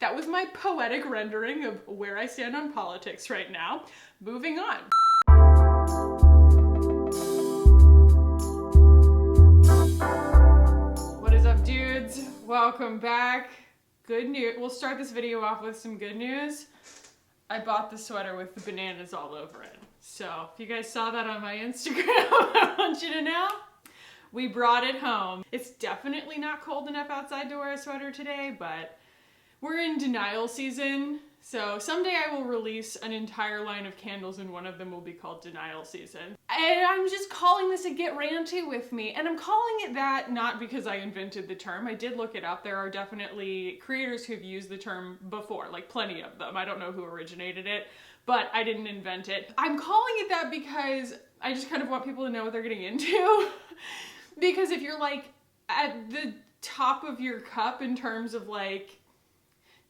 That was my poetic rendering of where I stand on politics right now. Moving on. What is up, dudes? Welcome back. Good news. We'll start this video off with some good news. I bought the sweater with the bananas all over it. So if you guys saw that on my Instagram, I want you to know we brought it home. It's definitely not cold enough outside to wear a sweater today, but we're in denial season. So someday I will release an entire line of candles and one of them will be called Denial Season. And I'm just calling this a Get Ranty with me. And I'm calling it that not because I invented the term. I did look it up. There are definitely creators who've used the term before, like plenty of them. I don't know who originated it, but I didn't invent it. I'm calling it that because I just kind of want people to know what they're getting into. Because if you're like at the top of your cup in terms of like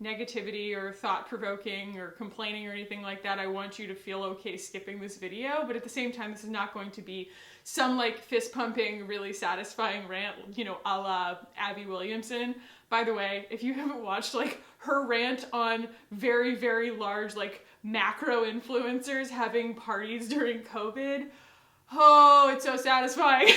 negativity or thought-provoking or complaining or anything like that, I want you to feel okay skipping this video, but at the same time, this is not going to be some like fist-pumping, really satisfying rant, you know, a la Abby Williamson. By the way, if you haven't watched like her rant on very, very large like macro influencers having parties during COVID, oh, it's so satisfying.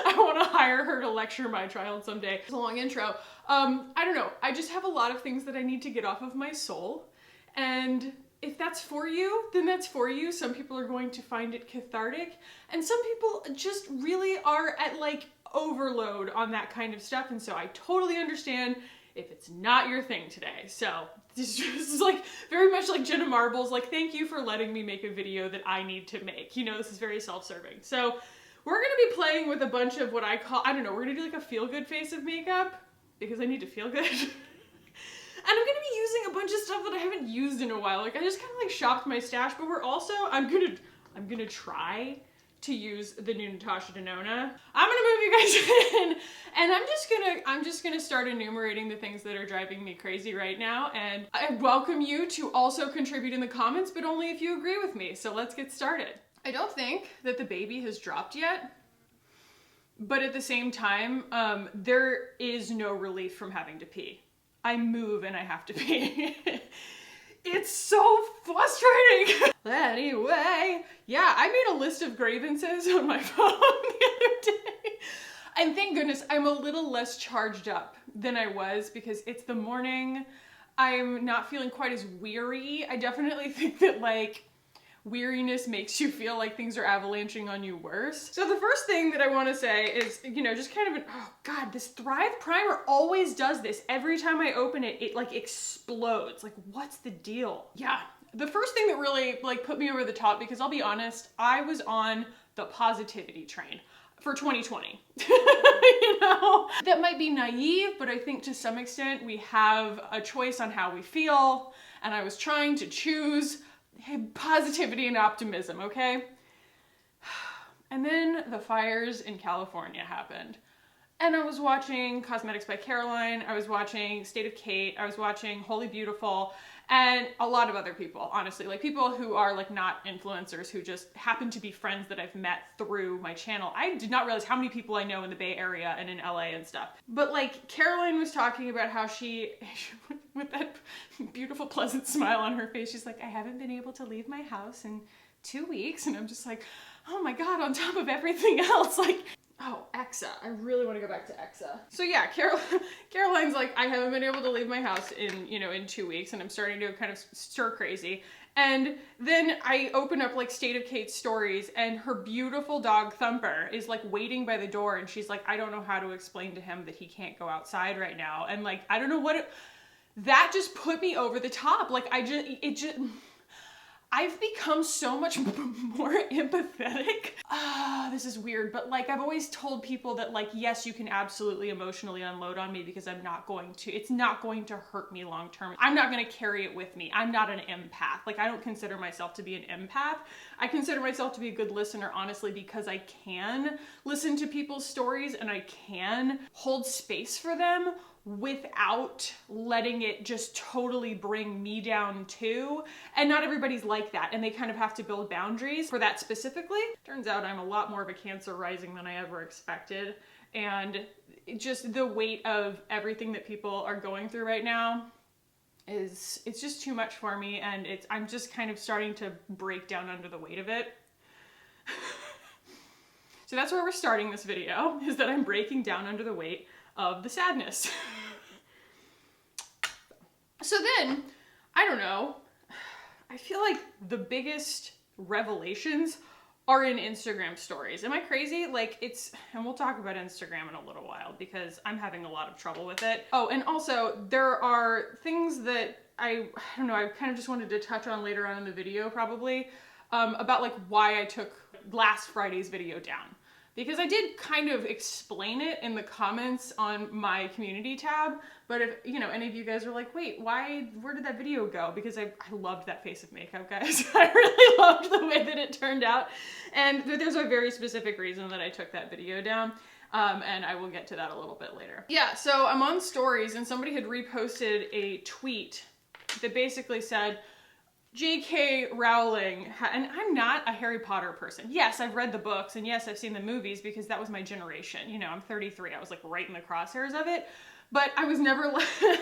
I want to hire her to lecture my child someday. It's a long intro. I don't know. I just have a lot of things that I need to get off of my soul. And if that's for you, then that's for you. Some people are going to find it cathartic. And some people just really are at like overload on that kind of stuff. And so I totally understand if it's not your thing today. So this is like very much like Jenna Marbles. Like, thank you for letting me make a video that I need to make. You know, this is very self-serving. So we're going to be playing with a bunch of what I call, I don't know, we're going to do like a feel-good face of makeup because I need to feel good. And I'm going to be using a bunch of stuff that I haven't used in a while. Like I just kind of like shopped my stash, but we're also, I'm going to try to use the new Natasha Denona. I'm going to move you guys in and I'm just going to start enumerating the things that are driving me crazy right now. And I welcome you to also contribute in the comments, but only if you agree with me. So let's get started. I don't think that the baby has dropped yet, but at the same time, there is no relief from having to pee. I move and I have to pee. It's so frustrating. Anyway, yeah, I made a list of grievances on my phone the other day. And thank goodness I'm a little less charged up than I was because it's the morning. I'm not feeling quite as weary. I definitely think that like weariness makes you feel like things are avalanching on you worse. So the first thing that I want to say is, you know, just kind of oh God, this Thrive Primer always does this. Every time I open it, it like explodes. Like, what's the deal? Yeah. The first thing that really like put me over the top, because I'll be honest, I was on the positivity train for 2020. You know, that might be naive, but I think to some extent we have a choice on how we feel. And I was trying to choose positivity and optimism, okay? And then the fires in California happened. And I was watching Cosmetics by Caroline, I was watching State of Kate, I was watching Holy Beautiful, and a lot of other people, honestly. Like people who are like not influencers, who just happen to be friends that I've met through my channel. I did not realize how many people I know in the Bay Area and in LA and stuff. But like Caroline was talking about how she with that beautiful pleasant smile on her face, she's like, I haven't been able to leave my house in 2 weeks. And I'm just like, oh my God, on top of everything else, like, oh, Exa. I really want to go back to Exa. So yeah, Caroline's like, I haven't been able to leave my house in, you know, in 2 weeks, and I'm starting to kind of stir crazy. And then I open up like State of Kate's stories, and her beautiful dog Thumper is like waiting by the door, and she's like, I don't know how to explain to him that he can't go outside right now. And like, I don't know what that just put me over the top. Like I've become so much more empathetic. This is weird, but like I've always told people that like, yes, you can absolutely emotionally unload on me because it's not going to hurt me long term. I'm not going to carry it with me. I'm not an empath. Like I don't consider myself to be an empath. I consider myself to be a good listener, honestly, because I can listen to people's stories and I can hold space for them without letting it just totally bring me down too. And not everybody's like that, and they kind of have to build boundaries for that specifically. Turns out I'm a lot more of a Cancer rising than I ever expected. And just the weight of everything that people are going through right now it's just too much for me, and I'm just kind of starting to break down under the weight of it. So that's where we're starting this video, is that I'm breaking down under the weight of the sadness. So then, I don't know, I feel like the biggest revelations are in Instagram stories. Am I crazy? Like and we'll talk about Instagram in a little while because I'm having a lot of trouble with it. Oh, and also there are things that I don't know, I kind of just wanted to touch on later on in the video probably, about like why I took last Friday's video down. Because I did kind of explain it in the comments on my community tab, but if, you know, any of you guys are like, wait, where did that video go? Because I loved that face of makeup, guys. I really loved the way that it turned out. And there's a very specific reason that I took that video down. And I will get to that a little bit later. Yeah, so I'm on stories and somebody had reposted a tweet that basically said, J.K. Rowling, and I'm not a Harry Potter person. Yes, I've read the books, and yes, I've seen the movies because that was my generation. You know, I'm 33. I was like right in the crosshairs of it, but I was never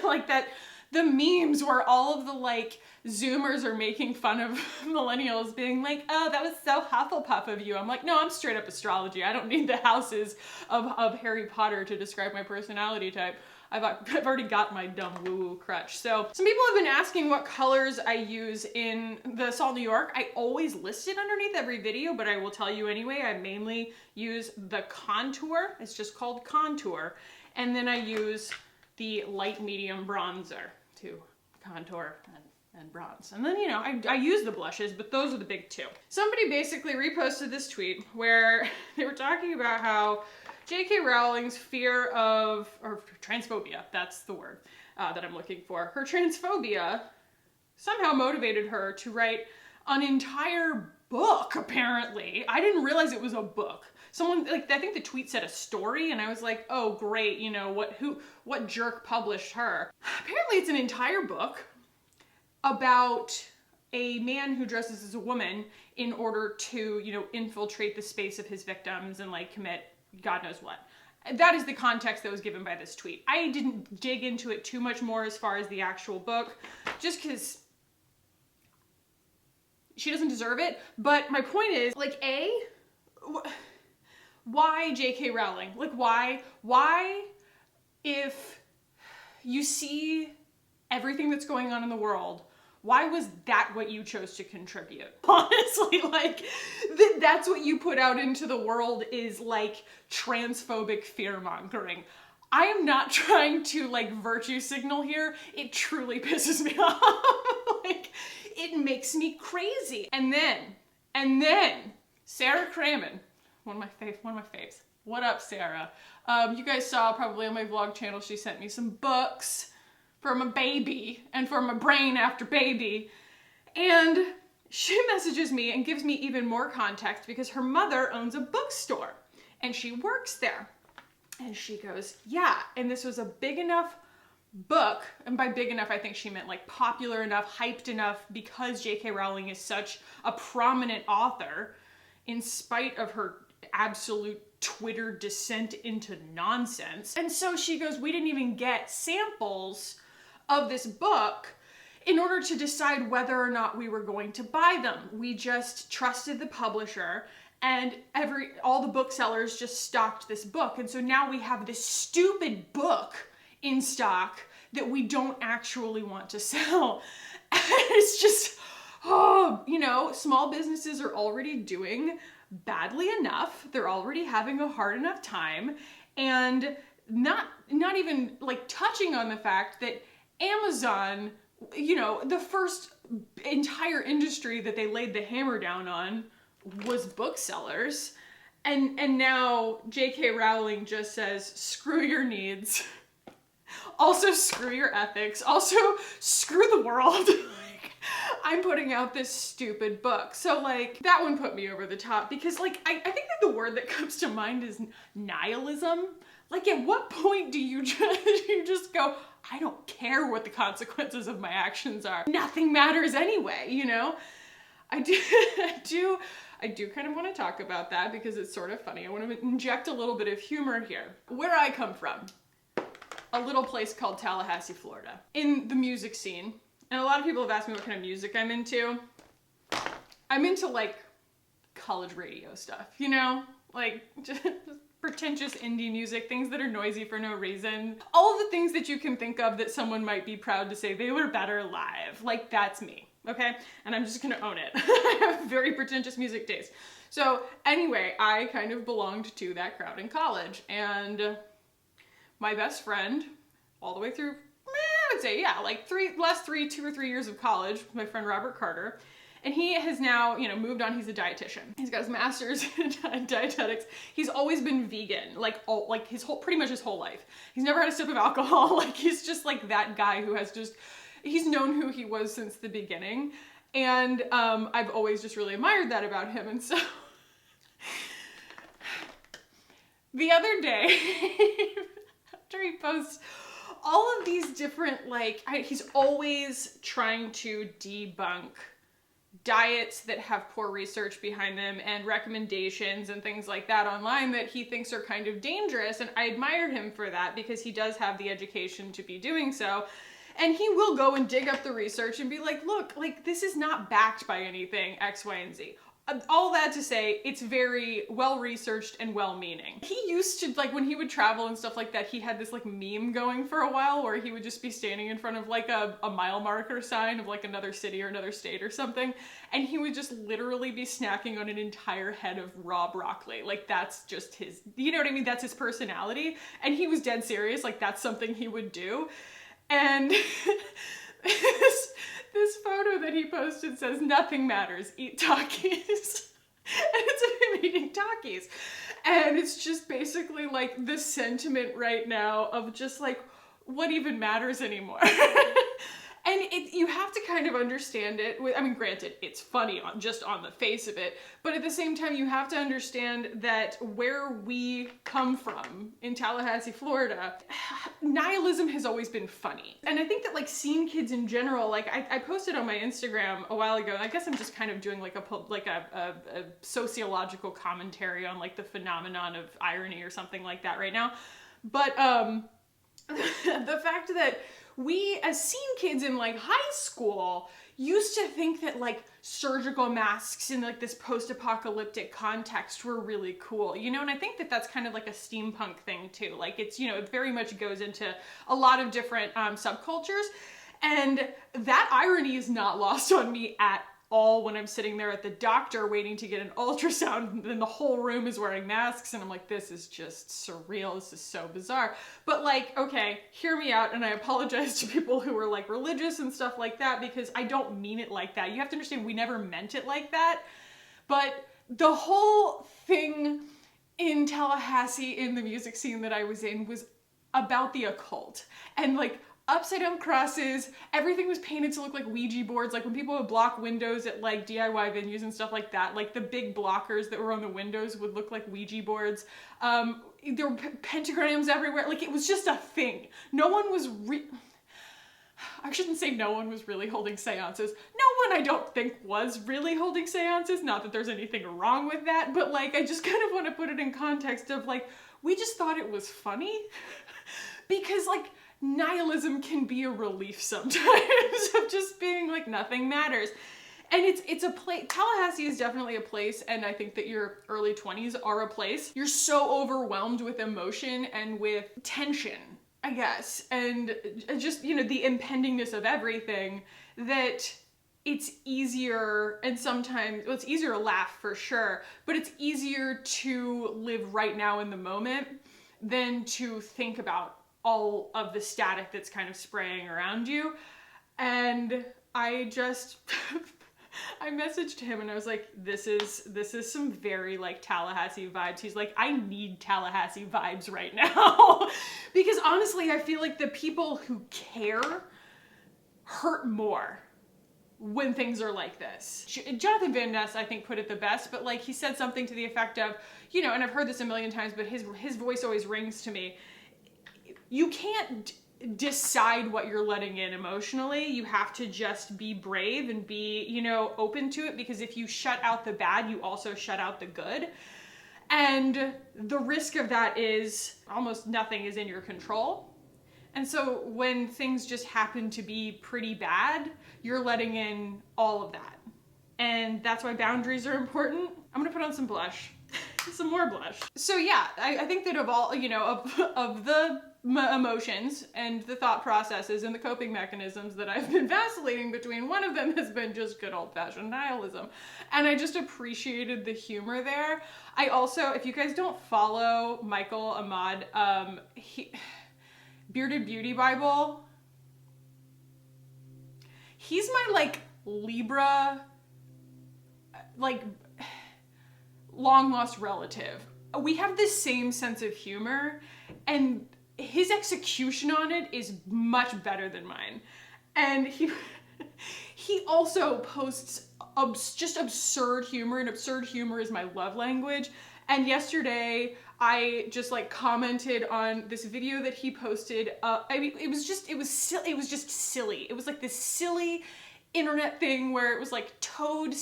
like that. The memes where all of the like Zoomers are making fun of millennials being like, oh, that was so Hufflepuff of you. I'm like, no, I'm straight up astrology. I don't need the houses of Harry Potter to describe my personality type. I've already got my dumb woo-woo crutch. So some people have been asking what colors I use in the Salt New York. I always list it underneath every video, but I will tell you anyway, I mainly use the contour. It's just called contour. And then I use the light medium bronzer to contour and bronze. And then, you know, I use the blushes, but those are the big two. Somebody basically reposted this tweet where they were talking about how J.K. Rowling's fear of, or transphobia, that's the word that I'm looking for. Her transphobia somehow motivated her to write an entire book, apparently. I didn't realize it was a book. Someone, like, I think the tweet said a story, and I was like, oh, great, you know, what jerk published her? Apparently it's an entire book about a man who dresses as a woman in order to, you know, infiltrate the space of his victims and, like, commit God knows what. That is the context that was given by this tweet. I didn't dig into it too much more as far as the actual book, just because she doesn't deserve it. But my point is, like, why J.K. Rowling? Like, why, if you see everything that's going on in the world, why was that what you chose to contribute? Honestly, like, that's what you put out into the world is, like, transphobic fear-mongering. I am not trying to, like, virtue signal here. It truly pisses me off. Like, it makes me crazy. And then, Sarah Crammon, one of my faves. What up, Sarah? You guys saw probably on my vlog channel, she sent me some books from a baby and from a brain after baby. And she messages me and gives me even more context because her mother owns a bookstore and she works there. And she goes, yeah, and this was a big enough book, and by big enough I think she meant like popular enough, hyped enough, because J.K. Rowling is such a prominent author in spite of her absolute Twitter descent into nonsense. And so she goes, we didn't even get samples of this book in order to decide whether or not we were going to buy them. We just trusted the publisher, and all the booksellers just stocked this book. And so now we have this stupid book in stock that we don't actually want to sell. And it's just, oh, you know, small businesses are already doing badly enough. They're already having a hard enough time, and not even like touching on the fact that Amazon, you know, the first entire industry that they laid the hammer down on was booksellers. And now J.K. Rowling just says, screw your needs. Also screw your ethics. Also screw the world. Like, I'm putting out this stupid book. So like, that one put me over the top because like, I think that the word that comes to mind is nihilism. Like, at what point do you just go, I don't care what the consequences of my actions are. Nothing matters anyway, you know? I I do kind of want to talk about that because it's sort of funny. I want to inject a little bit of humor here. Where I come from, a little place called Tallahassee, Florida, in the music scene. And a lot of people have asked me what kind of music I'm into. I'm into like college radio stuff, you know? Like just pretentious indie music, things that are noisy for no reason. All of the things that you can think of that someone might be proud to say they were better live. Like that's me, okay? And I'm just gonna own it. I have very pretentious music taste. So anyway, I kind of belonged to that crowd in college, and my best friend, all the way through, I would say, yeah, like 2 or 3 years of college, my friend Robert Carter, and he has now, you know, moved on. He's a dietitian. He's got his master's in dietetics. He's always been vegan, pretty much his whole life. He's never had a sip of alcohol. Like he's just like that guy who has just, he's known who he was since the beginning. And I've always just really admired that about him. And so the other day, after he posts all of these different, he's always trying to debunk diets that have poor research behind them and recommendations and things like that online that he thinks are kind of dangerous. And I admire him for that because he does have the education to be doing so. And he will go and dig up the research and be like, look, like this is not backed by anything X, Y, and Z. All that to say, it's very well-researched and well-meaning. He used to, like when he would travel and stuff like that, he had this like meme going for a while where he would just be standing in front of like a mile marker sign of like another city or another state or something. And he would just literally be snacking on an entire head of raw broccoli. Like that's just his, you know what I mean? That's his personality. And he was dead serious. Like that's something he would do. And this photo that he posted says, "Nothing matters, eat Takis." And it's of him eating Takis. And it's just basically like the sentiment right now of just like, what even matters anymore? And you have to kind of understand it. I mean, granted, it's funny just on the face of it, but at the same time, you have to understand that where we come from in Tallahassee, Florida, nihilism has always been funny. And I think that like scene kids in general, like I posted on my Instagram a while ago, and I guess I'm just kind of doing like a sociological commentary on like the phenomenon of irony or something like that right now. But the fact that we, as scene kids in like high school, used to think that like surgical masks in like this post-apocalyptic context were really cool, you know? And I think that that's kind of like a steampunk thing too. Like it's, you know, it very much goes into a lot of different subcultures. And that irony is not lost on me at all when I'm sitting there at the doctor waiting to get an ultrasound, and then the whole room is wearing masks, and I'm like, this is just surreal, this is so bizarre. But like, okay, hear me out, and I apologize to people who are like religious and stuff like that, because I don't mean it like that. You have to understand, we never meant it like that. But the whole thing in Tallahassee, in the music scene that I was in, was about the occult. And like, upside down crosses, everything was painted to look like Ouija boards. Like when people would block windows at like DIY venues and stuff like that, like the big blockers that were on the windows would look like Ouija boards. There were pentagrams everywhere. Like it was just a thing. No one was I shouldn't say no one was really holding seances. No one, I don't think, was really holding seances. Not that there's anything wrong with that, but like I just kind of want to put it in context of like, we just thought it was funny because like nihilism can be a relief sometimes of just being like nothing matters. And it's a place, Tallahassee is definitely a place, and I think that your early 20s are a place. You're so overwhelmed with emotion and with tension, I guess, and just, you know, the impendingness of everything, that it's easier, and sometimes, well, it's easier to laugh for sure, but it's easier to live right now in the moment than to think about all of the static that's kind of spraying around you. And I just, I messaged him and I was like, this is some very like Tallahassee vibes. He's like, I need Tallahassee vibes right now. Because honestly, I feel like the people who care hurt more when things are like this. Jonathan Van Ness, I think, put it the best, but like he said something to the effect of, you know, and I've heard this a million times, but his voice always rings to me. You can't decide what you're letting in emotionally. You have to just be brave and be, you know, open to it, because if you shut out the bad, you also shut out the good. And the risk of that is almost nothing is in your control. And so when things just happen to be pretty bad, you're letting in all of that. And that's why boundaries are important. I'm gonna put on some blush, some more blush. So yeah, I think that of all, you know, of the emotions and the thought processes and the coping mechanisms that I've been vacillating between, one of them has been just good old-fashioned nihilism. And I just appreciated the humor there. I also, if you guys don't follow Michael Ahmad, Bearded Beauty Bible, he's my like Libra, like long lost relative. We have the same sense of humor, and his execution on it is much better than mine. And he also posts just absurd humor, and absurd humor is my love language. And yesterday I just like commented on this video that he posted. I mean, it was just silly. It was like this silly internet thing where it was like Toad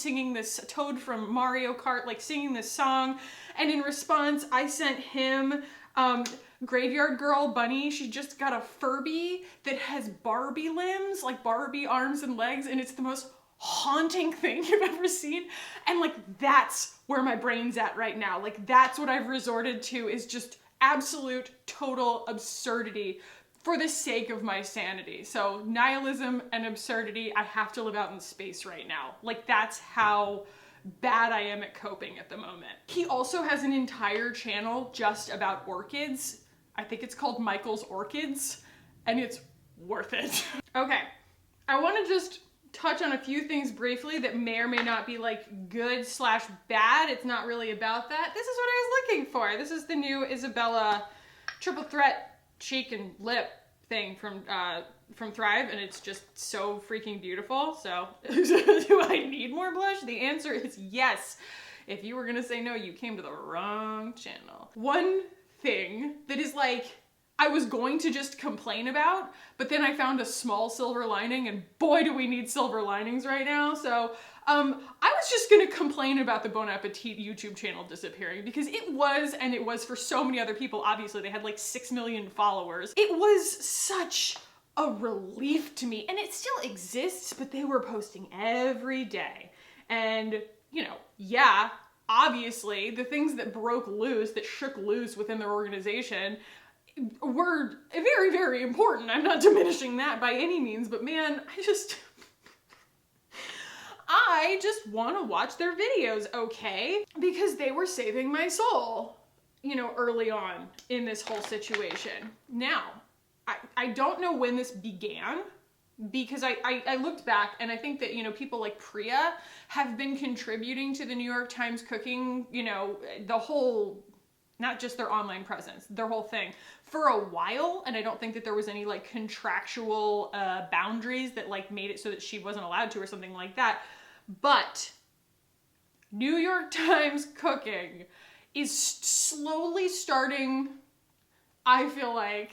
from Mario Kart, like singing this song. And in response, I sent him Graveyard Girl Bunny. She just got a Furby that has Barbie limbs, like Barbie arms and legs, and it's the most haunting thing you've ever seen. And like, that's where my brain's at right now. Like, that's what I've resorted to, is just absolute total absurdity for the sake of my sanity. So nihilism and absurdity, I have to live out in space right now. Like, that's how bad I am at coping at the moment. He also has an entire channel just about orchids. I think it's called Michael's Orchids, and it's worth it. Okay, I want to just touch on a few things briefly that may or may not be like good/bad. It's not really about that. This is what I was looking for. This is the new Isabella triple threat cheek and lip thing from Thrive, and it's just so freaking beautiful. So do I need more blush? The answer is yes. If you were gonna say no, you came to the wrong channel. One thing that is like, I was going to just complain about, but then I found a small silver lining, and boy do we need silver linings right now. So I was just gonna complain about the Bon Appetit YouTube channel disappearing, because it was for so many other people. Obviously they had like 6 million followers. It was such a relief to me, and it still exists, but they were posting every day. And you know, yeah, obviously the things that broke loose, that shook loose within their organization, were very, very important. I'm not diminishing that by any means, but man, I just want to watch their videos, okay? Because they were saving my soul, you know, early on in this whole situation. Now, I don't know when this began, because I looked back, and I think that, you know, people like Priya have been contributing to the New York Times cooking, you know, the whole, not just their online presence, their whole thing, for a while. And I don't think that there was any like contractual boundaries that like made it so that she wasn't allowed to or something like that. But New York Times cooking is slowly starting, I feel like,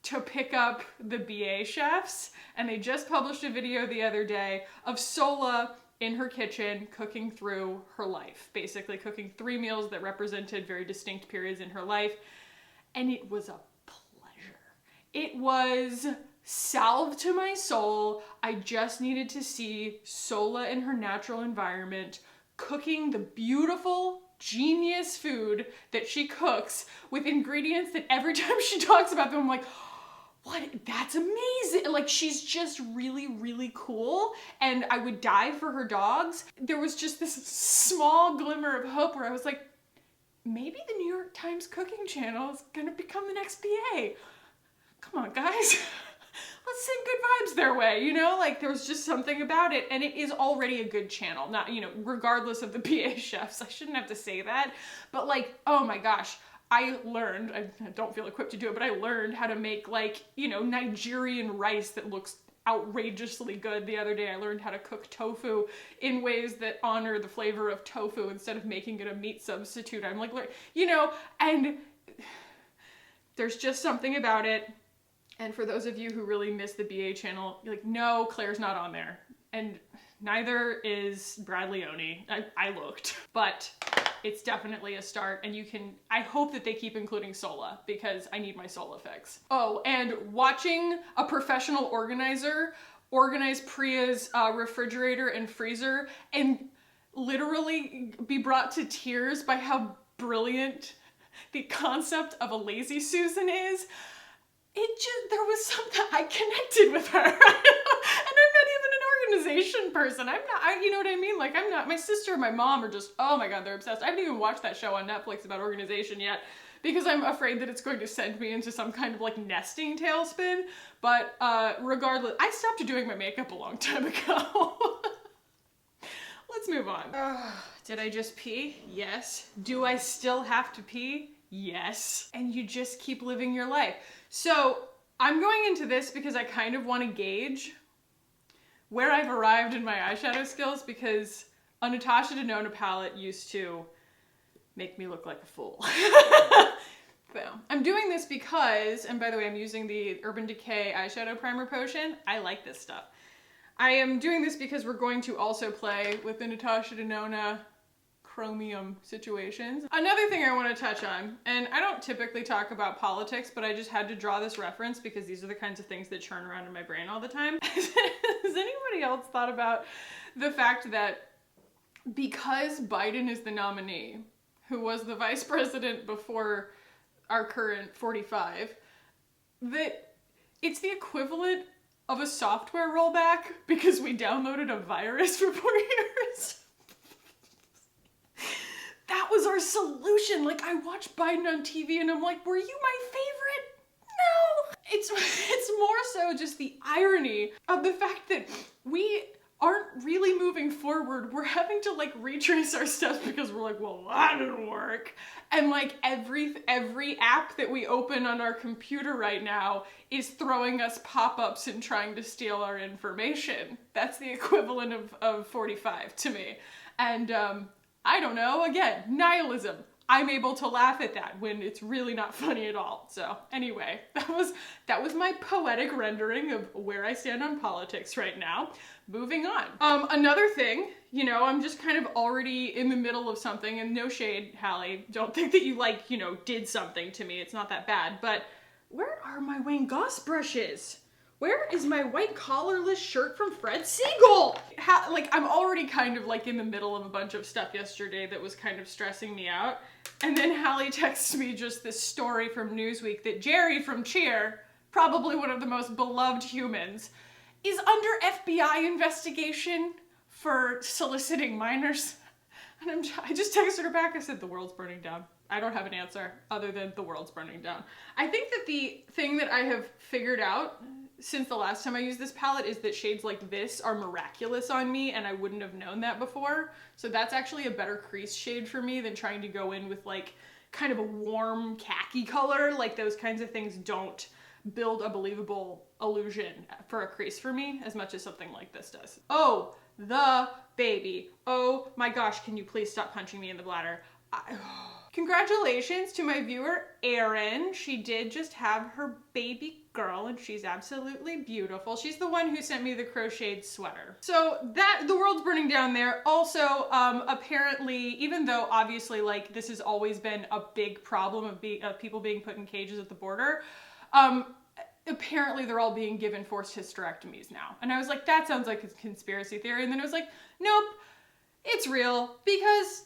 to pick up the BA chefs. And they just published a video the other day of Sola in her kitchen cooking through her life, basically cooking 3 meals that represented very distinct periods in her life. And it was a pleasure. It was salve to my soul. I just needed to see Sola in her natural environment cooking the beautiful, genius food that she cooks with ingredients that every time she talks about them, I'm like, what? That's amazing. Like, she's just really, really cool. And I would die for her dogs. There was just this small glimmer of hope where I was like, maybe the New York Times cooking channel is gonna become the next BA. Come on, guys. Let's send good vibes their way, you know? Like, there was just something about it, and it is already a good channel. Not, you know, regardless of the BA chefs. I shouldn't have to say that. But like, oh my gosh. I learned, I don't feel equipped to do it, but I learned how to make like, you know, Nigerian rice that looks outrageously good the other day. I learned how to cook tofu in ways that honor the flavor of tofu instead of making it a meat substitute. I'm like, you know, and there's just something about it. And for those of you who really miss the BA channel, you're like, no, Claire's not on there. And neither is Brad Leone. I looked, but it's definitely a start, and I hope that they keep including Sola because I need my Sola fix. Oh, and watching a professional organizer organize Priya's refrigerator and freezer and literally be brought to tears by how brilliant the concept of a lazy Susan is. There was something, I connected with her. And I'm not even an organization person. You know what I mean? Like, I'm not, my sister and my mom are just, oh my God, they're obsessed. I haven't even watched that show on Netflix about organization yet because I'm afraid that it's going to send me into some kind of like nesting tailspin. But regardless, I stopped doing my makeup a long time ago. Let's move on. Did I just pee? Yes. Do I still have to pee? Yes. And you just keep living your life. So I'm going into this because I kind of want to gauge where I've arrived in my eyeshadow skills, because a Natasha Denona palette used to make me look like a fool. So I'm doing this because, and by the way, I'm using the Urban Decay eyeshadow primer potion. I like this stuff. I am doing this because we're going to also play with the Natasha Denona chromium situations. Another thing I want to touch on, and I don't typically talk about politics, but I just had to draw this reference because these are the kinds of things that churn around in my brain all the time. Has anybody else thought about the fact that because Biden is the nominee, who was the vice president before our current 45, that it's the equivalent of a software rollback because we downloaded a virus for 4 years? That was our solution. Like, I watched Biden on TV and I'm like, were you my favorite? No. It's more so just the irony of the fact that we aren't really moving forward. We're having to like retrace our steps because we're like, well, that didn't work. And like every app that we open on our computer right now is throwing us pop-ups and trying to steal our information. That's the equivalent of 45 to me. And I don't know, again, nihilism. I'm able to laugh at that when it's really not funny at all. So anyway, that was my poetic rendering of where I stand on politics right now. Moving on. Another thing, you know, I'm just kind of already in the middle of something, and no shade, Hallie. Don't think that you like, you know, did something to me. It's not that bad. But where are my Wayne Goss brushes? Where is my white collarless shirt from Fred Siegel? Like, I'm already kind of like in the middle of a bunch of stuff yesterday that was kind of stressing me out. And then Hallie texts me just this story from Newsweek that Jerry from Cheer, probably one of the most beloved humans, is under FBI investigation for soliciting minors. And I just texted her back. I said, the world's burning down. I don't have an answer other than the world's burning down. I think that the thing that I have figured out since the last time I used this palette is that shades like this are miraculous on me, and I wouldn't have known that before. So that's actually a better crease shade for me than trying to go in with like kind of a warm khaki color. Like, those kinds of things don't build a believable illusion for a crease for me as much as something like this does. Oh, the baby. Oh my gosh, can you please stop punching me in the bladder? Congratulations to my viewer, Erin. She did just have her baby girl and she's absolutely beautiful. She's the one who sent me the crocheted sweater. So the world's burning down there. Also, apparently, even though obviously like this has always been a big problem of people being put in cages at the border, apparently they're all being given forced hysterectomies now. And I was like, that sounds like a conspiracy theory. And then I was like, nope, it's real, because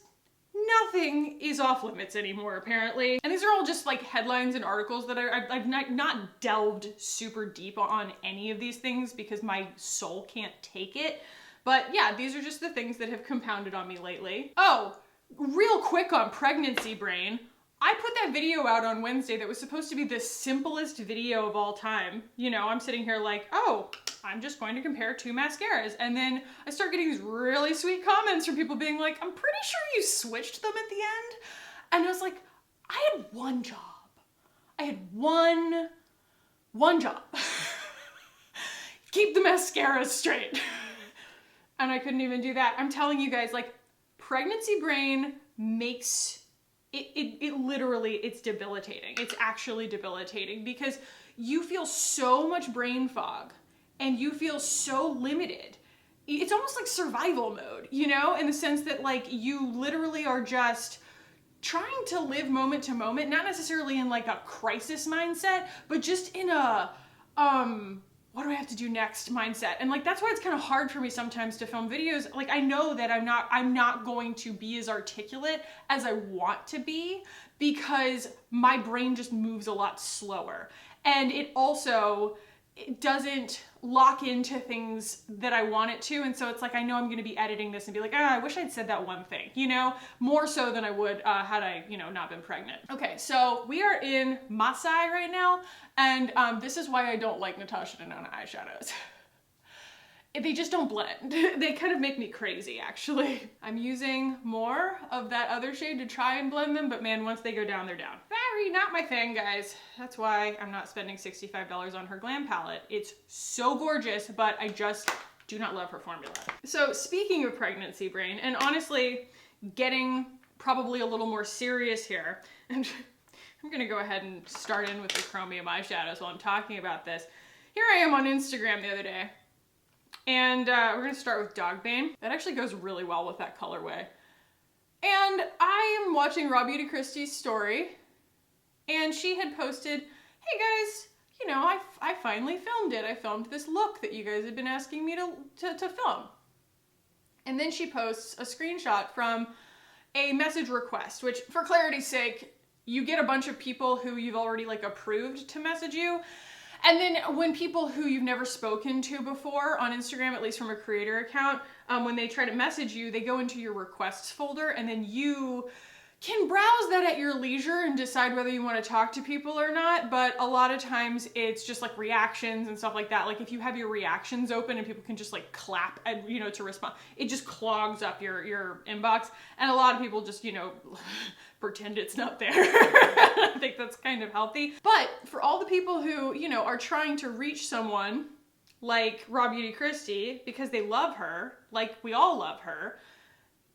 nothing is off limits anymore, apparently. And these are all just like headlines and articles that I've not delved super deep on any of these things because my soul can't take it. But yeah, these are just the things that have compounded on me lately. Oh, real quick on pregnancy brain. I put that video out on Wednesday that was supposed to be the simplest video of all time. You know, I'm sitting here like, oh, I'm just going to compare two mascaras. And then I start getting these really sweet comments from people being like, I'm pretty sure you switched them at the end. And I was like, I had one job. I had one job. Keep the mascara straight. And I couldn't even do that. I'm telling you guys, like, pregnancy brain makes it literally, it's debilitating. It's actually debilitating because you feel so much brain fog and you feel so limited. It's almost like survival mode, you know, in the sense that like you literally are just trying to live moment to moment, not necessarily in like a crisis mindset, but just in a, what do I have to do next mindset? And like, that's why it's kind of hard for me sometimes to film videos. Like, I know that I'm not going to be as articulate as I want to be because my brain just moves a lot slower. And it doesn't lock into things that I want it to. And so it's like, I know I'm going to be editing this and be like, I wish I'd said that one thing, you know, more so than I would had I, you know, not been pregnant. Okay, so we are in Masai right now. And this is why I don't like Natasha Denona eyeshadows. They just don't blend. They kind of make me crazy, actually. I'm using more of that other shade to try and blend them, but man, once they go down, they're down. Very not my thing, guys. That's why I'm not spending $65 on her Glam palette. It's so gorgeous, but I just do not love her formula. So speaking of pregnancy brain, and honestly, getting probably a little more serious here, and I'm gonna go ahead and start in with the chromium eyeshadows while I'm talking about this. Here I am on Instagram the other day. And we're gonna start with Dogbane. That actually goes really well with that colorway. And I am watching Raw Beauty Christie's story, and she had posted, hey guys, you know, I finally filmed it. I filmed this look that you guys had been asking me to film. And then she posts a screenshot from a message request, which for clarity's sake, you get a bunch of people who you've already like approved to message you. And then when people who you've never spoken to before on Instagram, at least from a creator account, when they try to message you, they go into your requests folder, and then you can browse that at your leisure and decide whether you want to talk to people or not. But a lot of times it's just like reactions and stuff like that. Like if you have your reactions open and people can just like clap and, you know, to respond, it just clogs up your inbox. And a lot of people just, you know, pretend it's not there. I think that's kind of healthy. But for all the people who, you know, are trying to reach someone like Raw Beauty Christie because they love her, like we all love her,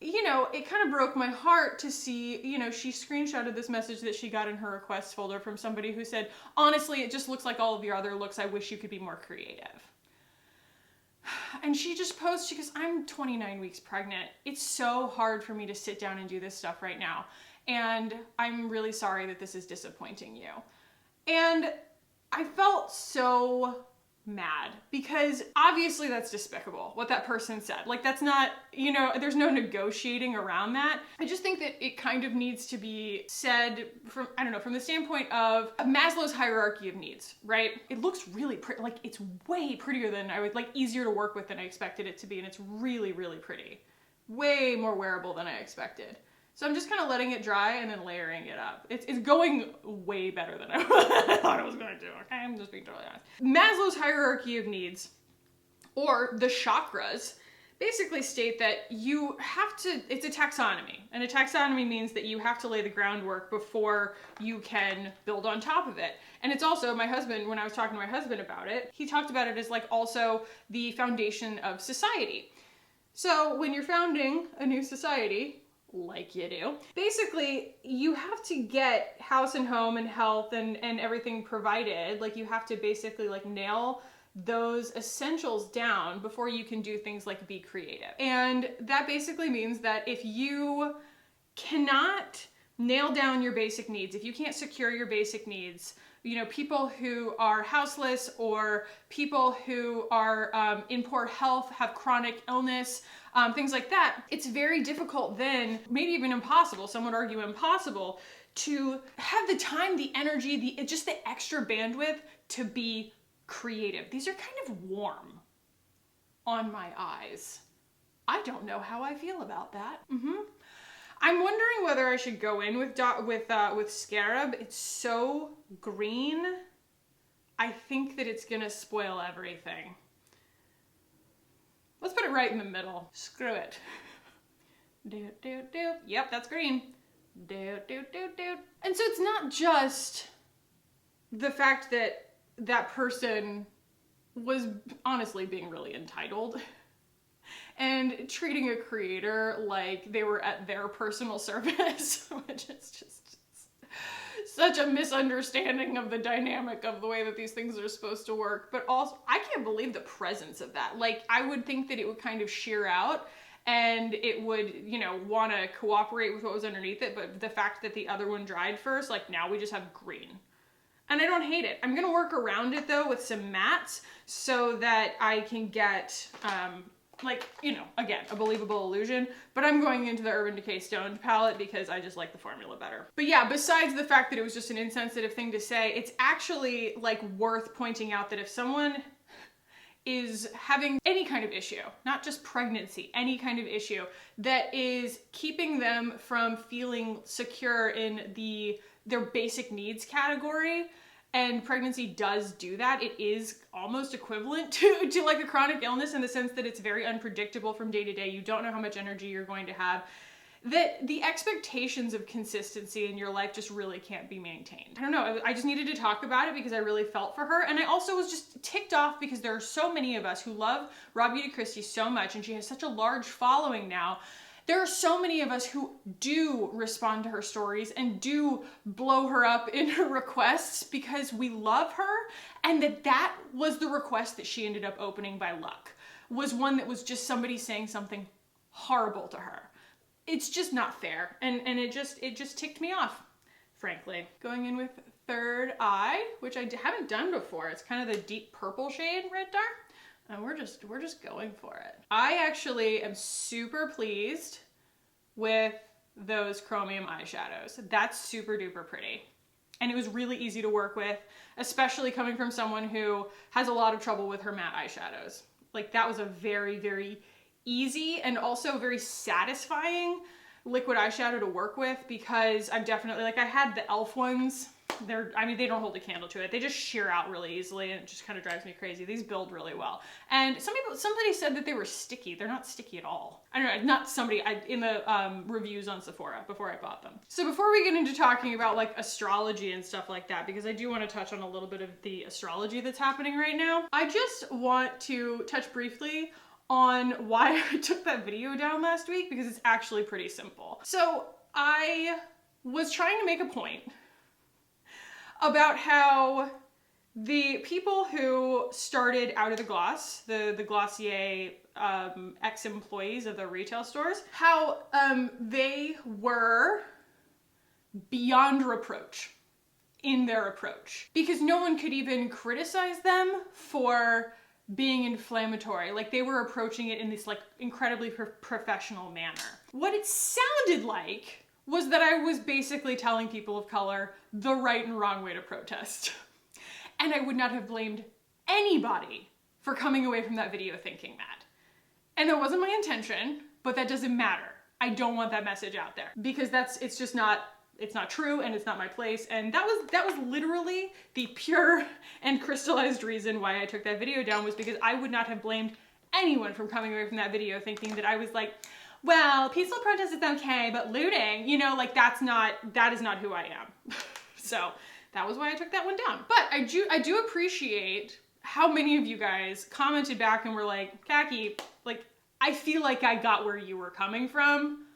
you know, it kind of broke my heart to see, you know, she screenshotted this message that she got in her requests folder from somebody who said, honestly, it just looks like all of your other looks. I wish you could be more creative. And she just posted, she goes, I'm 29 weeks pregnant. It's so hard for me to sit down and do this stuff right now. And I'm really sorry that this is disappointing you. And I felt so mad because obviously that's despicable what that person said. Like that's not, you know, there's no negotiating around that. I just think that it kind of needs to be said from, I don't know, from the standpoint of Maslow's hierarchy of needs, right? It looks really pretty, like it's way prettier than I would, like easier to work with than I expected it to be. And it's really, really pretty. Way more wearable than I expected. So I'm just kind of letting it dry and then layering it up. It's going way better than I thought it was going to do, okay? I'm just being totally honest. Maslow's hierarchy of needs, or the chakras, basically state that you have to, it's a taxonomy. And a taxonomy means that you have to lay the groundwork before you can build on top of it. And it's also, my husband, when I was talking to my husband about it, he talked about it as like also the foundation of society. So when you're founding a new society, like you do, basically you have to get house and home and health and everything provided. Like you have to basically like nail those essentials down before you can do things like be creative. And that basically means that if you cannot nail down your basic needs, if you can't secure your basic needs, you know, people who are houseless or people who are in poor health, have chronic illness, things like that, it's very difficult then, maybe even impossible, some would argue impossible, to have the time, the energy, just the extra bandwidth to be creative. These are kind of warm on my eyes. I don't know how I feel about that. I'm wondering whether I should go in with Scarab. It's so green. I think that it's gonna spoil everything. Let's put it right in the middle. Screw it. Do, do, do. Yep, that's green. Do, do, do, do. And so it's not just the fact that that person was honestly being really entitled and treating a creator like they were at their personal service, which is just such a misunderstanding of the dynamic of the way that these things are supposed to work. But also, I can't believe the presence of that. Like, I would think that it would kind of shear out and it would, you know, want to cooperate with what was underneath it. But the fact that the other one dried first, like now we just have green. And I don't hate it. I'm going to work around it though with some mattes so that I can get, like, you know, again, a believable illusion, but I'm going into the Urban Decay Stoned palette because I just like the formula better. But yeah, besides the fact that it was just an insensitive thing to say, it's actually like worth pointing out that if someone is having any kind of issue, not just pregnancy, any kind of issue that is keeping them from feeling secure in their basic needs category, and pregnancy does do that, it is almost equivalent to like a chronic illness in the sense that it's very unpredictable from day to day. You don't know how much energy you're going to have. That the expectations of consistency in your life just really can't be maintained. I don't know, I just needed to talk about it because I really felt for her. And I also was just ticked off because there are so many of us who love Beauty Christie so much, and she has such a large following now. There are so many of us who do respond to her stories and do blow her up in her requests because we love her, and that was the request that she ended up opening by luck, was one that was just somebody saying something horrible to her. It's just not fair, and it just ticked me off, frankly. Going in with Third Eye, which I haven't done before. It's kind of the deep purple shade, red dark. And we're just going for it. I actually am super pleased with those chromium eyeshadows. That's super duper pretty. And it was really easy to work with, especially coming from someone who has a lot of trouble with her matte eyeshadows. Like, that was a very, very easy and also very satisfying liquid eyeshadow to work with, because I'm definitely, like, I had the e.l.f. ones. I mean, they don't hold a candle to it. They just shear out really easily, and it just kind of drives me crazy. These build really well. And somebody said that they were sticky. They're not sticky at all. I don't know, not somebody, in the reviews on Sephora before I bought them. So before we get into talking about like astrology and stuff like that, because I do want to touch on a little bit of the astrology that's happening right now, I just want to touch briefly on why I took that video down last week, because it's actually pretty simple. So I was trying to make a point about how the people who started Out of the Gloss, the Glossier ex-employees of the retail stores, how they were beyond reproach in their approach, because no one could even criticize them for being inflammatory. Like, they were approaching it in this like incredibly professional manner. What it sounded like was that I was basically telling people of color the right and wrong way to protest. And I would not have blamed anybody for coming away from that video thinking that. And that wasn't my intention, but that doesn't matter. I don't want that message out there, because it's not true, and it's not my place. And that was literally the pure and crystallized reason why I took that video down, was because I would not have blamed anyone from coming away from that video thinking that I was like, well, peaceful protest is okay, but looting, you know, like that is not who I am. So that was why I took that one down. But I do appreciate how many of you guys commented back and were like, Khaki, like, I feel like I got where you were coming from.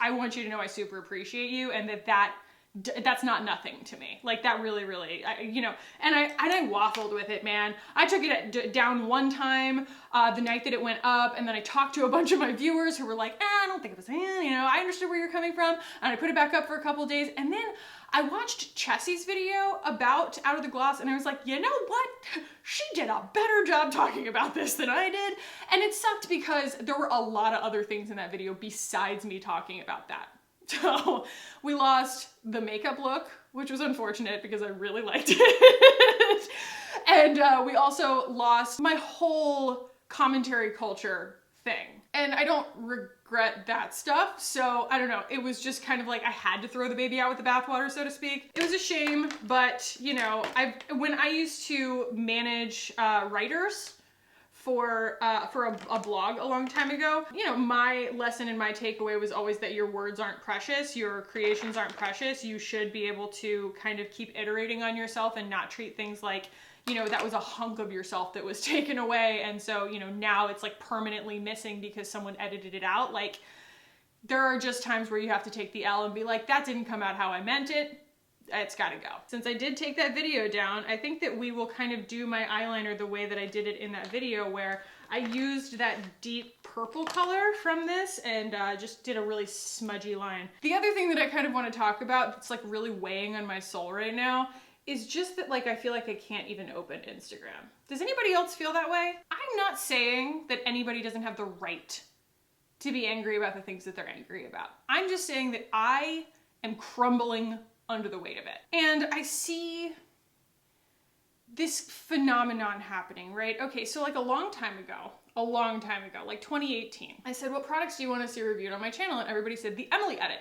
I want you to know I super appreciate you, and that's not nothing to me. Like, that really, really, you know, and I waffled with it, man. I took it down one time, the night that it went up, and then I talked to a bunch of my viewers who were like, I don't think it was, you know, I understood where you're coming from, and I put it back up for a couple days, and then I watched Chessie's video about Out of the Gloss, and I was like, you know what? She did a better job talking about this than I did, and it sucked because there were a lot of other things in that video besides me talking about that. So we lost the makeup look, which was unfortunate because I really liked it. And we also lost my whole commentary culture thing. And I don't regret that stuff. So I don't know. It was just kind of like I had to throw the baby out with the bathwater, so to speak. It was a shame, but you know, when I used to manage writers for a blog a long time ago, you know, my lesson and my takeaway was always that your words aren't precious, your creations aren't precious. You should be able to kind of keep iterating on yourself and not treat things like, you know, that was a hunk of yourself that was taken away, and so, you know, now it's like permanently missing because someone edited it out. Like, there are just times where you have to take the L and be like, that didn't come out how I meant it. it's gotta go. Since I did take that video down, I think that we will kind of do my eyeliner the way that I did it in that video, where I used that deep purple color from this and just did a really smudgy line. The other thing that I kind of want to talk about that's like really weighing on my soul right now is just that like I feel like I can't even open Instagram. Does anybody else feel that way? I'm not saying that anybody doesn't have the right to be angry about the things that they're angry about. I'm just saying that I am crumbling under the weight of it. And I see this phenomenon happening, right? Okay, so like a long time ago, like 2018, I said, what products do you want to see reviewed on my channel? And everybody said the Emily edit.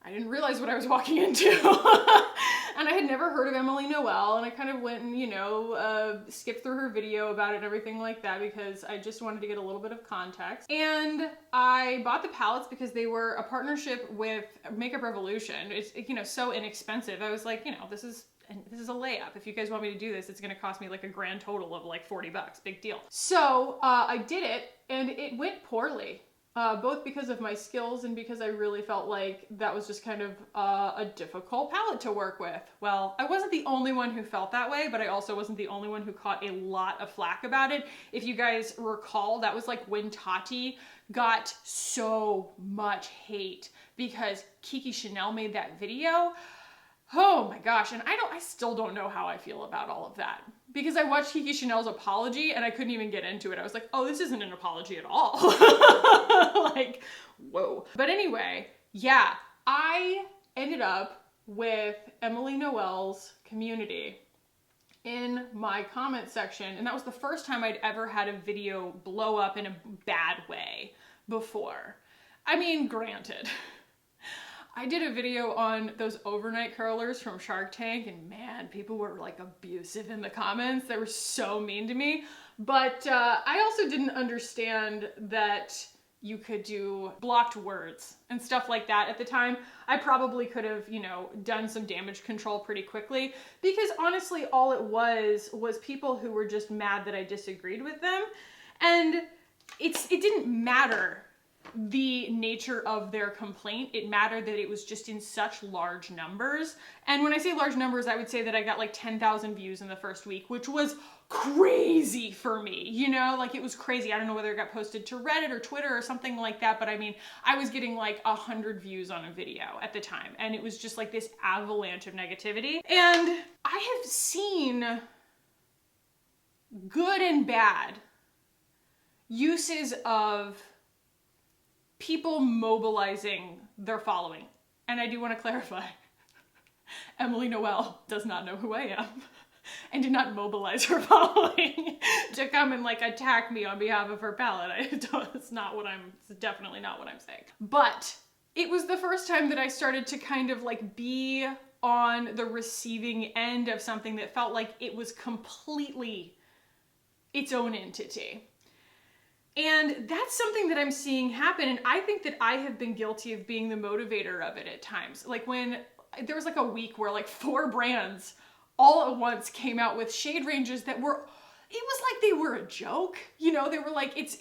I didn't realize what I was walking into. And I had never heard of Emily Noel, and I kind of went and, you know, skipped through her video about it and everything like that because I just wanted to get a little bit of context. And I bought the palettes because they were a partnership with Makeup Revolution. It's, you know, so inexpensive. I was like, you know, this is a layup. If you guys want me to do this, it's gonna cost me like a grand total of like 40 bucks, big deal. So I did it and it went poorly. Both because of my skills and because I really felt like that was just kind of a difficult palette to work with. Well, I wasn't the only one who felt that way, but I also wasn't the only one who caught a lot of flack about it. If you guys recall, that was like when Tati got so much hate because Kiki Chanel made that video. Oh my gosh, and I still don't know how I feel about all of that. Because I watched Kiki Chanel's apology and I couldn't even get into it. I was like, oh, this isn't an apology at all. Like, whoa. But anyway, yeah, I ended up with Emily Noel's community in my comment section, and that was the first time I'd ever had a video blow up in a bad way before. I mean, granted, I did a video on those overnight curlers from Shark Tank, and man, people were like abusive in the comments. They were so mean to me. But I also didn't understand that you could do blocked words and stuff like that at the time. I probably could have, you know, done some damage control pretty quickly, because honestly, all it was people who were just mad that I disagreed with them. And it didn't matter the nature of their complaint. It mattered that it was just in such large numbers. And when I say large numbers, I would say that I got like 10,000 views in the first week, which was crazy for me, you know, like it was crazy. I don't know whether it got posted to Reddit or Twitter or something like that, but I mean, I was getting like 100 views on a video at the time, and it was just like this avalanche of negativity. And I have seen good and bad uses of people mobilizing their following. And I do want to clarify, Emily Noel does not know who I am and did not mobilize her following to come and like attack me on behalf of her palette. It's definitely not what I'm saying. But it was the first time that I started to kind of like be on the receiving end of something that felt like it was completely its own entity. And that's something that I'm seeing happen, and I think that I have been guilty of being the motivator of it at times. Like when there was like a week where like 4 brands all at once came out with shade ranges that were, it was like they were a joke. You know, they were like, it's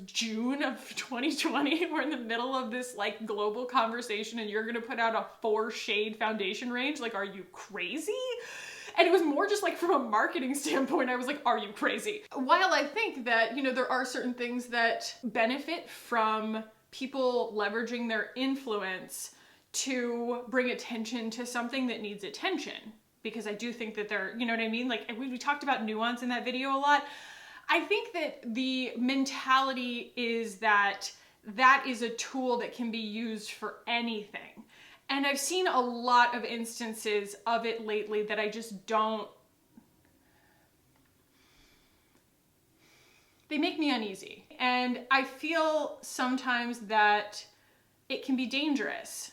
June of 2020. We're in the middle of this like global conversation and you're gonna put out a 4 shade foundation range. Like, are you crazy? And it was more just like from a marketing standpoint, I was like, are you crazy? While I think that, you know, there are certain things that benefit from people leveraging their influence to bring attention to something that needs attention, because I do think that they're, you know what I mean? Like we talked about nuance in that video a lot. I think that the mentality is that that is a tool that can be used for anything. And I've seen a lot of instances of it lately that I just don't, they make me uneasy. And I feel sometimes that it can be dangerous.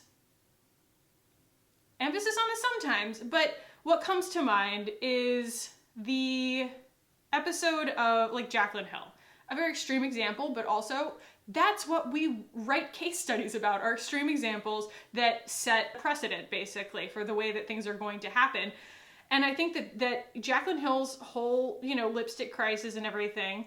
Emphasis on the sometimes, but what comes to mind is the episode of like Jaclyn Hill. A very extreme example, but also that's what we write case studies about, are extreme examples that set precedent basically for the way that things are going to happen. And I think that Jaclyn Hill's whole, you know, lipstick crisis and everything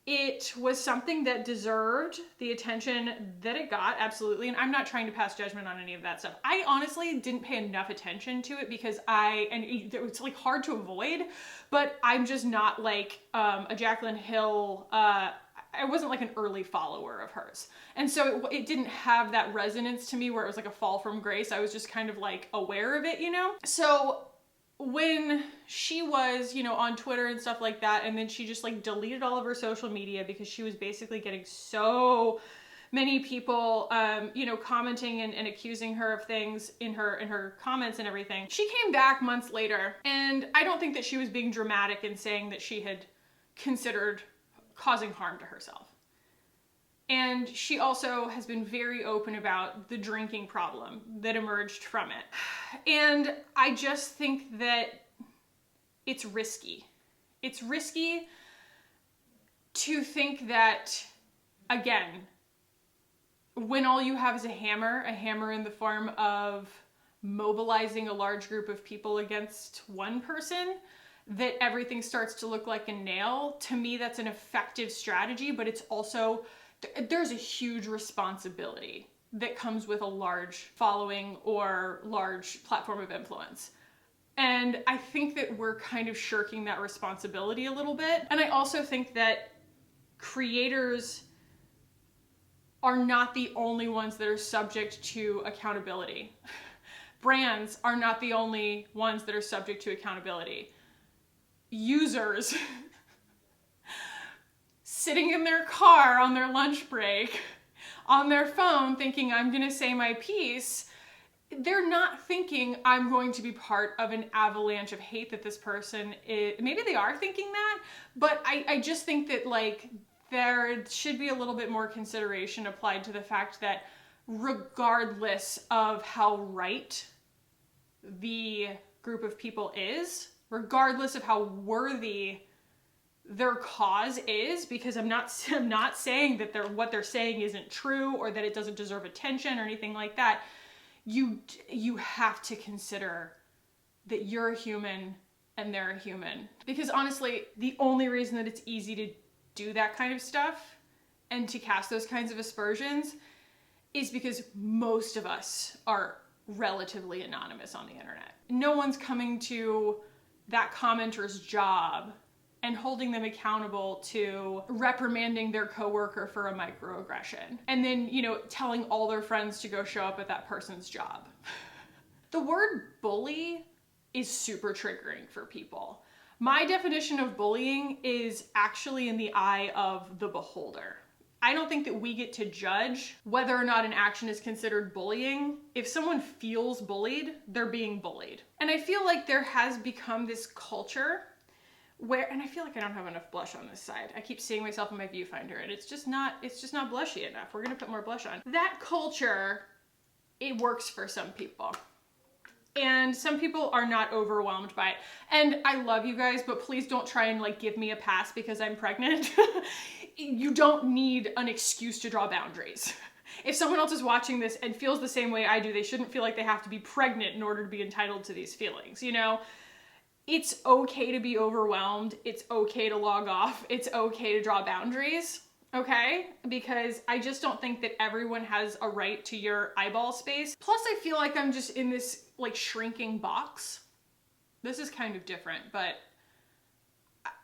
it was something that deserved the attention that it got, absolutely. And I'm not trying to pass judgment on any of that stuff. I honestly didn't pay enough attention to it because it's like hard to avoid, but I'm just not like a Jaclyn Hill, I wasn't like an early follower of hers. And so it didn't have that resonance to me where it was like a fall from grace. I was just kind of like aware of it, you know? So when she was, you know, on Twitter and stuff like that, and then she just like deleted all of her social media because she was basically getting so many people, you know, commenting and accusing her of things in her comments and everything. She came back months later, and I don't think that she was being dramatic in saying that she had considered causing harm to herself. And she also has been very open about the drinking problem that emerged from it. And I just think that it's risky. It's risky to think that, again, when all you have is a hammer in the form of mobilizing a large group of people against one person, that everything starts to look like a nail. To me, that's an effective strategy, but it's also, there's a huge responsibility that comes with a large following or large platform of influence. And I think that we're kind of shirking that responsibility a little bit. And I also think that creators are not the only ones that are subject to accountability. Brands are not the only ones that are subject to accountability. Users sitting in their car on their lunch break, on their phone thinking, I'm gonna say my piece, they're not thinking I'm going to be part of an avalanche of hate that this person is. Maybe they are thinking that, but I just think that like there should be a little bit more consideration applied to the fact that regardless of how right the group of people is, regardless of how worthy their cause is, because I'm not saying that what they're saying isn't true or that it doesn't deserve attention or anything like that. You have to consider that you're a human and they're a human. Because honestly, the only reason that it's easy to do that kind of stuff and to cast those kinds of aspersions is because most of us are relatively anonymous on the internet. No one's coming to that commenter's job and holding them accountable to reprimanding their coworker for a microaggression. And then, you know, telling all their friends to go show up at that person's job. The word bully is super triggering for people. My definition of bullying is actually in the eye of the beholder. I don't think that we get to judge whether or not an action is considered bullying. If someone feels bullied, they're being bullied. And I feel like there has become this culture where, and I feel like I don't have enough blush on this side. I keep seeing myself in my viewfinder and it's just not blushy enough. We're gonna put more blush on. That culture, it works for some people. And some people are not overwhelmed by it. And I love you guys, but please don't try and like give me a pass because I'm pregnant. You don't need an excuse to draw boundaries. If someone else is watching this and feels the same way I do, they shouldn't feel like they have to be pregnant in order to be entitled to these feelings, you know? It's okay to be overwhelmed. It's okay to log off. It's okay to draw boundaries, okay? Because I just don't think that everyone has a right to your eyeball space. Plus, I feel like I'm just in this like shrinking box. This is kind of different, but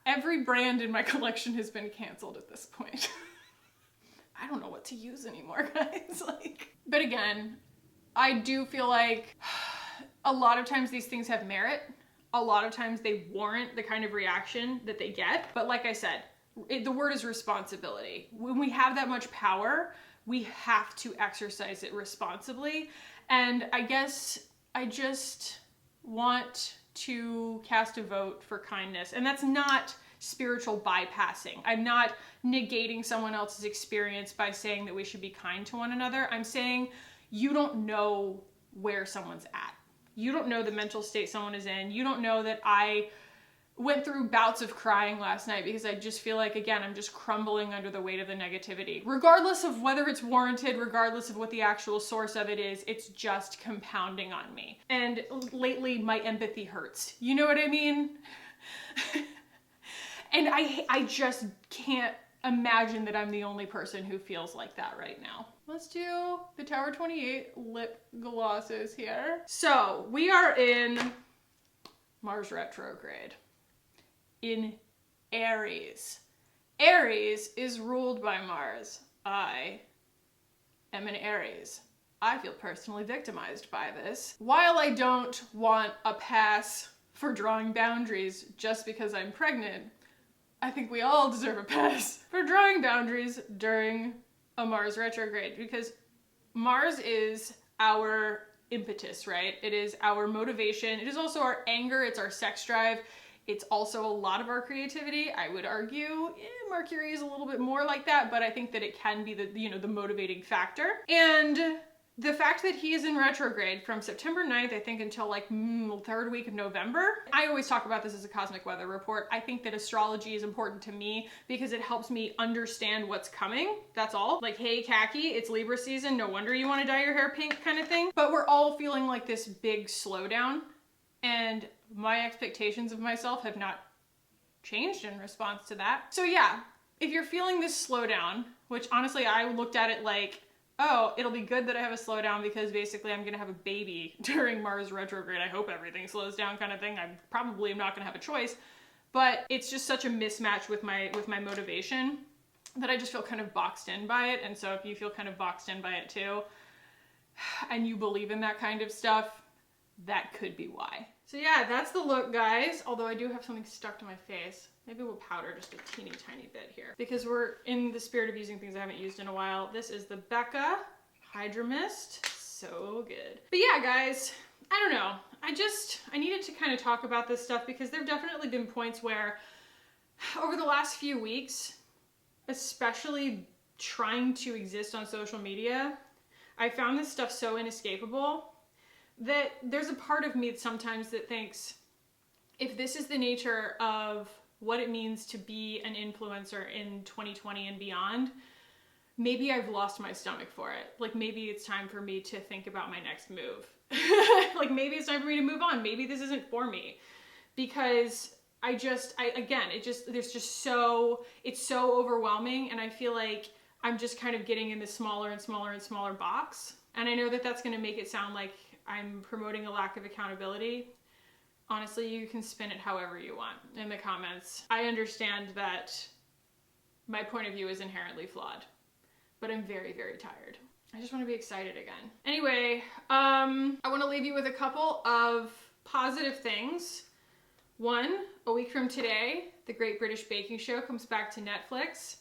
every brand in my collection has been canceled at this point. I don't know what to use anymore, guys. But again, I do feel like a lot of times these things have merit. A lot of times they warrant the kind of reaction that they get. But like I said, the word is responsibility. When we have that much power, we have to exercise it responsibly. And I guess I just want to cast a vote for kindness. And that's not spiritual bypassing. I'm not negating someone else's experience by saying that we should be kind to one another. I'm saying you don't know where someone's at. You don't know the mental state someone is in. You don't know that I went through bouts of crying last night because I just feel like, again, I'm just crumbling under the weight of the negativity. Regardless of whether it's warranted, regardless of what the actual source of it is, it's just compounding on me. And lately, my empathy hurts. You know what I mean? And I just can't imagine that I'm the only person who feels like that right now. Let's do the Tower 28 lip glosses here. So we are in Mars retrograde in Aries. Aries is ruled by Mars. I am an Aries. I feel personally victimized by this. While I don't want a pass for drawing boundaries just because I'm pregnant, I think we all deserve a pass for drawing boundaries during a Mars retrograde, because Mars is our impetus, right? It is our motivation. It is also our anger. It's our sex drive. It's also a lot of our creativity. I would argue Mercury is a little bit more like that, but I think that it can be the motivating factor. And the fact that he is in retrograde from September 9th, I think, until like third week of November. I always talk about this as a cosmic weather report. I think that astrology is important to me because it helps me understand what's coming. That's all. Like, hey, Khaki, it's Libra season. No wonder you want to dye your hair pink kind of thing. But we're all feeling like this big slowdown, and my expectations of myself have not changed in response to that. So yeah, if you're feeling this slowdown, which honestly I looked at it like, oh, it'll be good that I have a slowdown because basically I'm gonna have a baby during Mars retrograde. I hope everything slows down kind of thing. I probably am not gonna have a choice, but it's just such a mismatch with my motivation that I just feel kind of boxed in by it. And so if you feel kind of boxed in by it too, and you believe in that kind of stuff, that could be why. So yeah, that's the look, guys. Although I do have something stuck to my face. Maybe we'll powder just a teeny tiny bit here because we're in the spirit of using things I haven't used in a while. This is the Becca Hydra Mist. So good. But yeah, guys, I don't know. I needed to kind of talk about this stuff because there have definitely been points where over the last few weeks, especially trying to exist on social media, I found this stuff so inescapable that there's a part of me sometimes that thinks, if this is the nature of what it means to be an influencer in 2020 and beyond, maybe I've lost my stomach for it. Like, maybe it's time for me to think about my next move. Like, maybe it's time for me to move on. Maybe this isn't for me. Because it's so overwhelming, and I feel like I'm just kind of getting in this smaller and smaller and smaller box. And I know that that's gonna make it sound like I'm promoting a lack of accountability. Honestly, you can spin it however you want in the comments. I understand that my point of view is inherently flawed, but I'm very, very tired. I just want to be excited again. Anyway, I want to leave you with a couple of positive things. One, a week from today, The Great British Baking Show comes back to Netflix.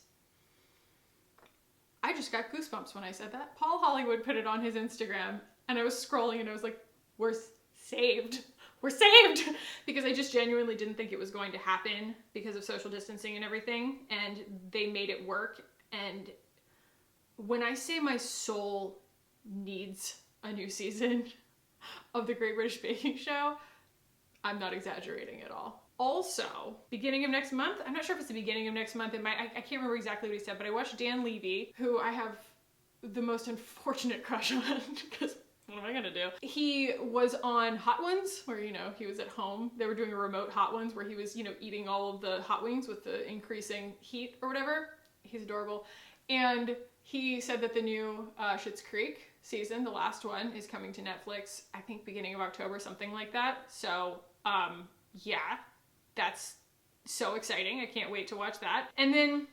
I just got goosebumps when I said that. Paul Hollywood put it on his Instagram, and I was scrolling and I was like, we're saved. We're saved! Because I just genuinely didn't think it was going to happen because of social distancing and everything, and they made it work. And when I say my soul needs a new season of The Great British Baking Show, I'm not exaggerating at all. Also, beginning of next month, I'm not sure if it's the beginning of next month, I can't remember exactly what he said, but I watched Dan Levy, who I have the most unfortunate crush on, because what am I gonna do? He was on Hot Ones, where, he was at home. They were doing a remote Hot Ones where he was, eating all of the hot wings with the increasing heat or whatever. He's adorable. And he said that the new Schitt's Creek season, the last one, is coming to Netflix, I think beginning of October, something like that. So, yeah, that's so exciting. I can't wait to watch that. And then,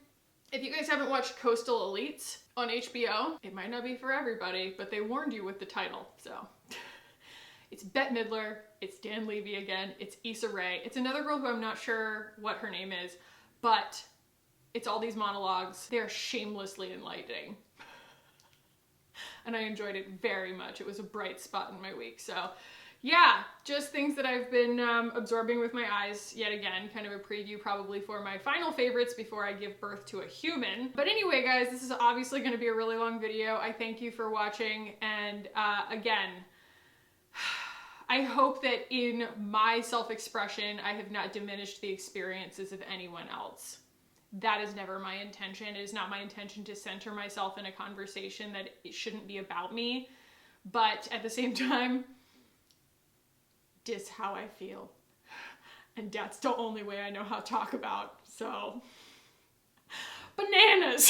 if you guys haven't watched Coastal Elites on HBO, it might not be for everybody, but they warned you with the title, so. It's Bette Midler, it's Dan Levy again, it's Issa Rae. It's another girl who I'm not sure what her name is, but it's all these monologues. They're shamelessly enlightening. And I enjoyed it very much. It was a bright spot in my week, so. Yeah, just things that I've been absorbing with my eyes yet again, kind of a preview probably for my final favorites before I give birth to a human. But anyway, guys, this is obviously going to be a really long video. I thank you for watching, and again, I hope that in my self-expression, I have not diminished the experiences of anyone else. That is never my intention. It is not my intention to center myself in a conversation that it shouldn't be about me, but at the same time, this how I feel, and that's the only way I know how to talk about, so. But now bananas.